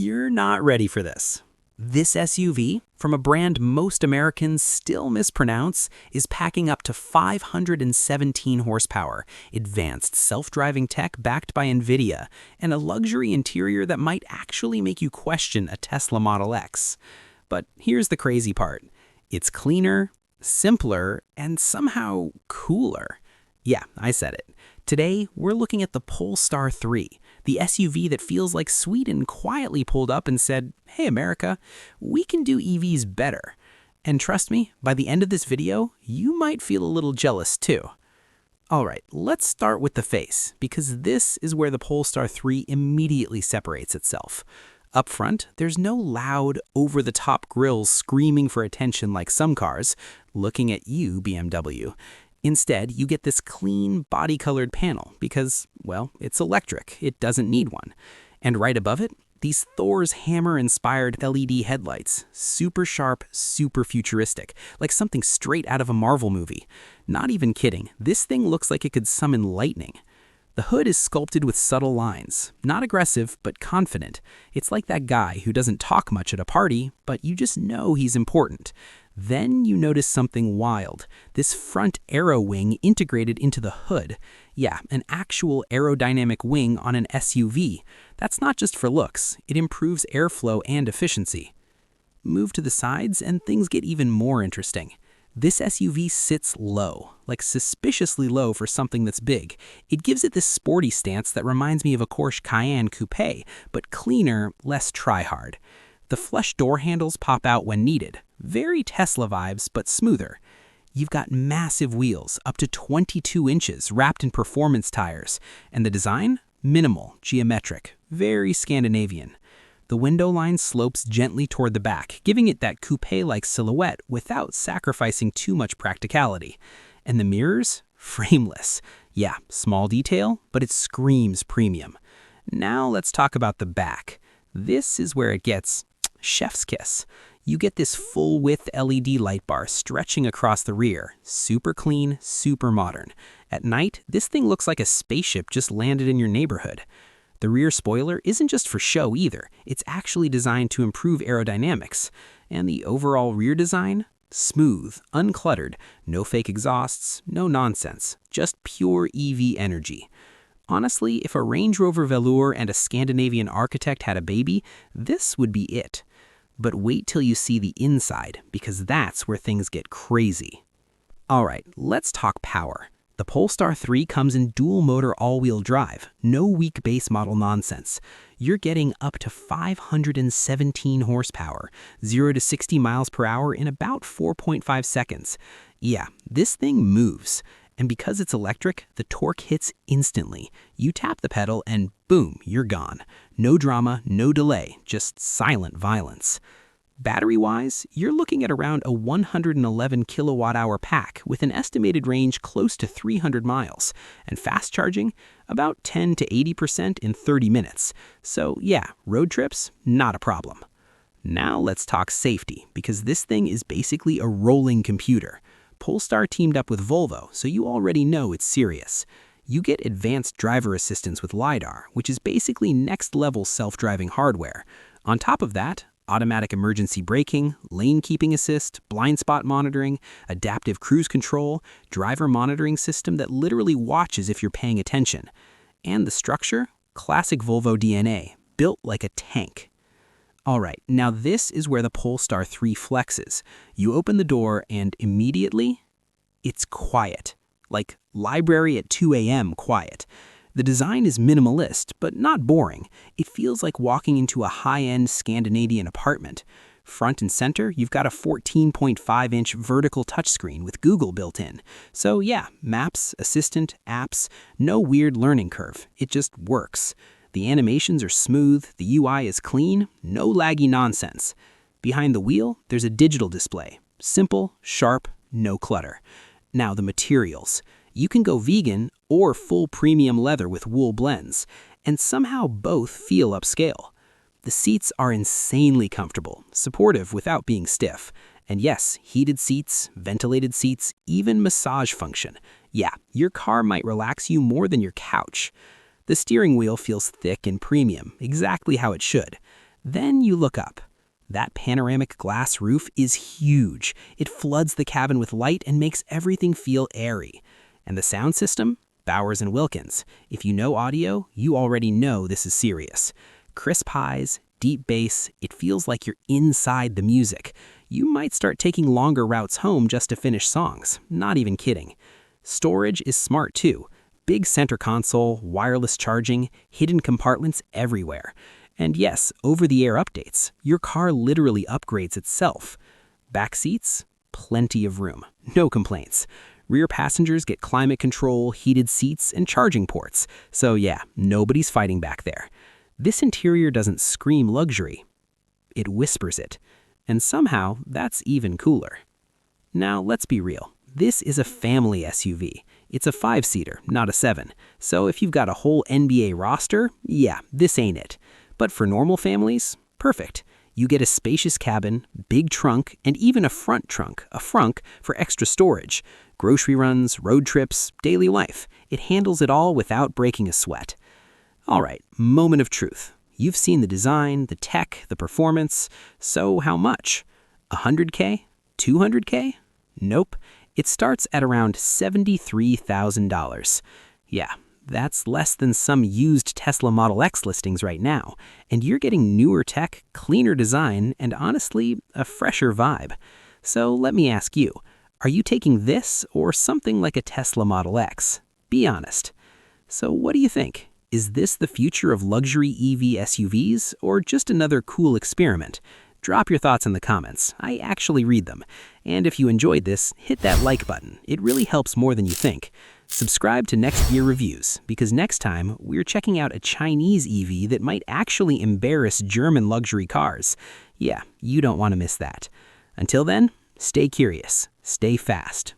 You're not ready for this. This SUV, from a brand most Americans still mispronounce, is packing up to 517 horsepower, advanced self-driving tech backed by NVIDIA, and a luxury interior that might actually make you question a Tesla Model X. But here's the crazy part. It's cleaner, simpler, and somehow cooler. Yeah, I said it. Today, we're looking at the Polestar 3, the SUV that feels like Sweden quietly pulled up and said, "Hey America, we can do EVs better." And trust me, by the end of this video, you might feel a little jealous too. Alright, let's start with the face, because this is where the Polestar 3 immediately separates itself. Up front, there's no loud, over-the-top grills screaming for attention like some cars. Looking at you, BMW. Instead, you get this clean, body-colored panel because, well, it's electric. It doesn't need one. And right above it, these Thor's hammer-inspired LED headlights. Super sharp, super futuristic, like something straight out of a Marvel movie. Not even kidding, this thing looks like it could summon lightning. The hood is sculpted with subtle lines. Not aggressive, but confident. It's like that guy who doesn't talk much at a party, but you just know he's important. Then you notice something wild. This front aero wing integrated into the hood. Yeah, an actual aerodynamic wing on an SUV. That's not just for looks. It improves airflow and efficiency. Move to the sides and things get even more interesting. This SUV sits low, like suspiciously low for something that's big. It gives it this sporty stance that reminds me of a Porsche Cayenne Coupe, but cleaner, less try-hard. The flush door handles pop out when needed. Very Tesla vibes, but smoother. You've got massive wheels, up to 22 inches, wrapped in performance tires. And the design? Minimal, geometric, very Scandinavian. The window line slopes gently toward the back, giving it that coupe-like silhouette without sacrificing too much practicality. And the mirrors? Frameless. Yeah, small detail, but it screams premium. Now let's talk about the back. This is where it gets chef's kiss. You get this full-width LED light bar stretching across the rear. Super clean, super modern. At night, this thing looks like a spaceship just landed in your neighborhood. The rear spoiler isn't just for show either. It's actually designed to improve aerodynamics. And the overall rear design? Smooth, uncluttered, no fake exhausts, no nonsense, just pure EV energy. Honestly, if a Range Rover Velour and a Scandinavian architect had a baby, this would be it. But wait till you see the inside, because that's where things get crazy. Alright, let's talk power. The Polestar 3 comes in dual-motor all-wheel drive, no weak base model nonsense. You're getting up to 517 horsepower, 0 to 60 miles per hour in about 4.5 seconds. Yeah, this thing moves. And because it's electric, the torque hits instantly. You tap the pedal and boom, you're gone. No drama, no delay, just silent violence. Battery-wise, you're looking at around a 111 kilowatt-hour pack with an estimated range close to 300 miles, and fast charging, about 10 to 80% in 30 minutes. So yeah, road trips, not a problem. Now let's talk safety, because this thing is basically a rolling computer. Polestar teamed up with Volvo, so you already know it's serious. You get advanced driver assistance with LiDAR, which is basically next-level self-driving hardware. On top of that, automatic emergency braking, lane keeping assist, blind spot monitoring, adaptive cruise control, driver monitoring system that literally watches if you're paying attention. And the structure? Classic Volvo DNA, built like a tank. Alright, now this is where the Polestar 3 flexes. You open the door and immediately, it's quiet. Like library at 2 a.m. quiet. The design is minimalist, but not boring. It feels like walking into a high-end Scandinavian apartment. Front and center, you've got a 14.5-inch vertical touchscreen with Google built in. So yeah, Maps, Assistant, Apps, no weird learning curve. It just works. The animations are smooth, the UI is clean, no laggy nonsense. Behind the wheel, there's a digital display. Simple, sharp, no clutter. Now the materials. You can go vegan or full premium leather with wool blends, and somehow both feel upscale. The seats are insanely comfortable, supportive without being stiff. And yes, heated seats, ventilated seats, even massage function. Yeah, your car might relax you more than your couch. The steering wheel feels thick and premium, exactly how it should. Then you look up. That panoramic glass roof is huge. It floods the cabin with light and makes everything feel airy. And the sound system? Bowers & Wilkins. If you know audio, you already know this is serious. Crisp highs, deep bass, it feels like you're inside the music. You might start taking longer routes home just to finish songs. Not even kidding. Storage is smart too. Big center console, wireless charging, hidden compartments everywhere. And yes, over-the-air updates. Your car literally upgrades itself. Back seats? Plenty of room. No complaints. Rear passengers get climate control, heated seats, and charging ports. So yeah, nobody's fighting back there. This interior doesn't scream luxury. It whispers it. And somehow, that's even cooler. Now, let's be real. This is a family SUV. It's a 5-seater, not a 7. So if you've got a whole NBA roster, yeah, this ain't it. But for normal families, perfect. You get a spacious cabin, big trunk, and even a front trunk, a frunk for extra storage. Grocery runs, road trips, daily life. It handles it all without breaking a sweat. All right, moment of truth. You've seen the design, the tech, the performance. So how much? $100K? $200K? Nope. It starts at around $73,000. Yeah. That's less than some used Tesla Model X listings right now, and you're getting newer tech, cleaner design, and honestly, a fresher vibe. So let me ask you, are you taking this or something like a Tesla Model X? Be honest. So what do you think? Is this the future of luxury EV SUVs or just another cool experiment? Drop your thoughts in the comments. I actually read them. And if you enjoyed this, hit that like button. It really helps more than you think. Subscribe to NextGear Reviews, because next time we're checking out a Chinese EV that might actually embarrass German luxury cars. Yeah, you don't want to miss that. Until then, stay curious, stay fast.